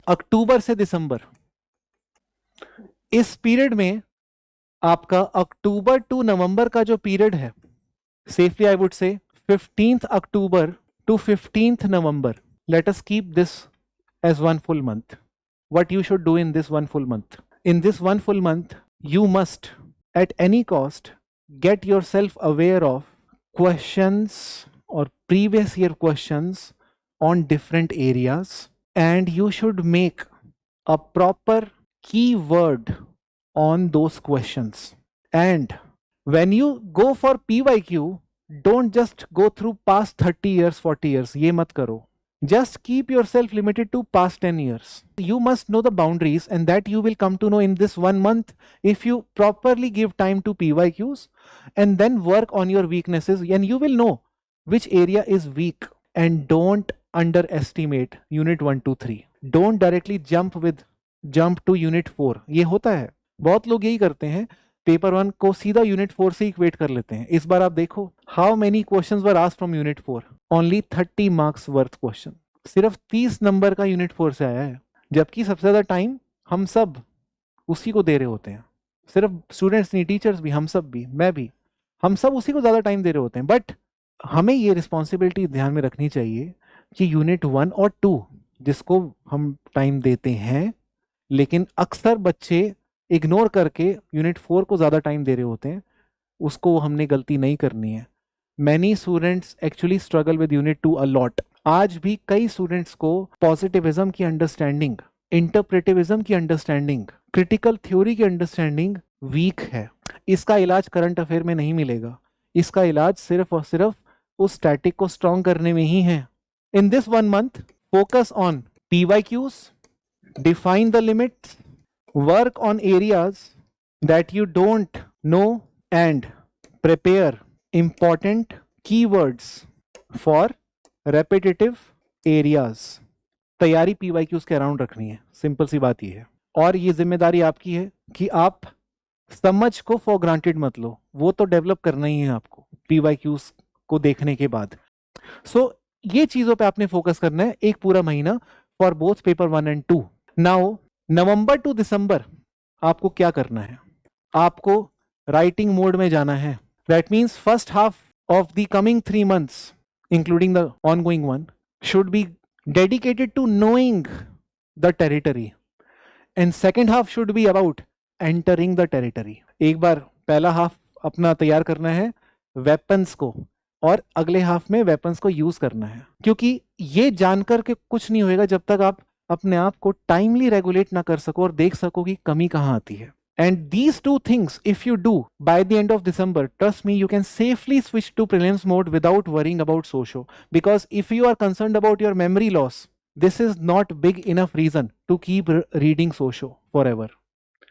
अक्टूबर से दिसंबर, इस पीरियड में आपका अक्टूबर टू नवंबर का जो पीरियड है, safely I would say 15th October to 15th November. Let us keep this as one full month. What you should do in this one full month? In this one full month, you must at any cost get yourself aware of questions or previous year questions on different areas, and you should make a proper keyword on those questions. And when you go for PYQ, don't just go through past 30 years, 40 years. ये मत करो. Just keep yourself limited to past 10 years. You must know the boundaries, and that you will come to know in this 1 month if you properly give time to PYQs and then work on your weaknesses, and you will know which area is weak. And don't underestimate unit 1 2 3. Don't directly jump to unit 4. ये होता है, बहुत लोग यही करते हैं, paper 1 को सीधा यूनिट 4 से इक्वेट कर लेते हैं. इस बार आप देखो, how many questions were asked from unit 4? Only 30 marks worth question. सिर्फ 30 नंबर का यूनिट 4 से आया है, जबकि सबसे ज्यादा टाइम हम सब उसी को दे रहे होते हैं. सिर्फ स्टूडेंट्स नहीं, टीचर्स भी, हम सब भी, मैं भी, हम सब उसी को ज्यादा टाइम दे रहे होते हैं. बट हमें ये रिस्पॉन्सिबिलिटी ध्यान में रखनी चाहिए कि यूनिट 1 और 2 जिसको हम टाइम देते हैं, लेकिन अक्सर बच्चे इग्नोर करके यूनिट 4 को ज़्यादा टाइम दे रहे होते हैं, उसको हमने गलती नहीं करनी है. Many students actually struggle with unit 2 a lot. आज भी कई स्टूडेंट्स को पॉजिटिविज्म की अंडरस्टैंडिंग, इंटरप्रेटिविज्म की अंडरस्टैंडिंग, क्रिटिकल थ्योरी की अंडरस्टैंडिंग वीक है. इसका इलाज करंट अफेयर में नहीं मिलेगा. इसका इलाज सिर्फ और सिर्फ उस स्टैटिक को स्ट्रॉन्ग करने में ही है. In this 1 month focus on PYQs, define the limits, work on areas that you don't know, and prepare important keywords for repetitive areas. तैयारी PYQs के अराउंड रखनी है, सिंपल सी बात ये है. और ये जिम्मेदारी आपकी है कि आप समझ को फॉर ग्रांटेड मत लो, वो तो डेवलप करना ही है आपको PYQs को देखने के बाद. सो ये चीजों पे आपने फोकस करना है एक पूरा महीना for both paper 1 and 2. Now November to December आपको क्या करना है? आपको राइटिंग मोड में जाना है. That means first half of the coming 3 months, including the ongoing one, should be dedicated to knowing the territory, and second half should be about entering the territory. एक बार पहला हाफ अपना तैयार करना है वेपन्स को, और अगले हाफ में वेपन्स को यूज करना है. क्योंकि ये जानकर के कुछ नहीं होएगा जब तक आप अपने आप को टाइमली रेगुलेट ना कर सको और देख सको कि कमी कहाँ आती है. And these 2 things if you do by the end of December, trust me, you can safely switch to prelims mode without worrying about socio. Because if you are concerned about your memory loss, this is not big enough reason to keep reading socio forever.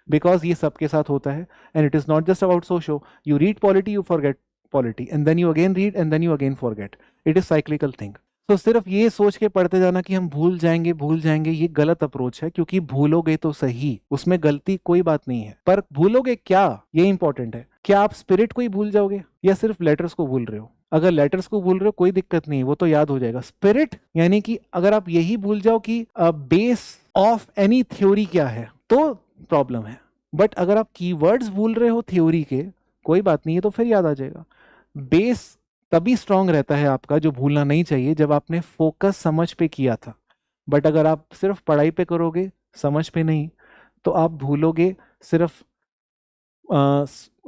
Because ये सबके साथ होता है, and it is not just about socio. You read polity, you forget polity, and then you again read, and then you again forget. It is cyclical thing. तो सिर्फ ये सोच के पढ़ते जाना कि हम भूल जाएंगे, ये गलत अप्रोच है. क्योंकि भूलोगे तो सही, उसमें गलती कोई बात नहीं है, पर भूलोगे क्या, ये इंपॉर्टेंट है. क्या आप स्पिरिट को ही भूल जाओगे या सिर्फ लेटर्स को भूल रहे हो? अगर लेटर्स को भूल रहे हो कोई दिक्कत नहीं, वो तो याद हो जाएगा. स्पिरिट यानी कि अगर आप यही भूल जाओ कि बेस ऑफ एनी थ्योरी क्या है, तो प्रॉब्लम है. बट अगर आप कीवर्ड्स भूल रहे हो थ्योरी के, कोई बात नहीं है, तो फिर याद आ जाएगा. बेस तभी स्ट्रांग रहता है आपका, जो भूलना नहीं चाहिए, जब आपने फोकस समझ पे किया था. बट अगर आप सिर्फ पढ़ाई पे करोगे, समझ पे नहीं, तो आप भूलोगे सिर्फ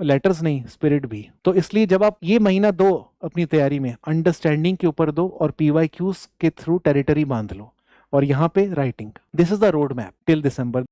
लेटर्स नहीं, स्पिरिट भी. तो इसलिए जब आप ये महीना दो अपनी तैयारी में, अंडरस्टैंडिंग के ऊपर दो और PYQs के थ्रू टेरिटरी बांध लो, और यहाँ पे writing. This is the road map till December.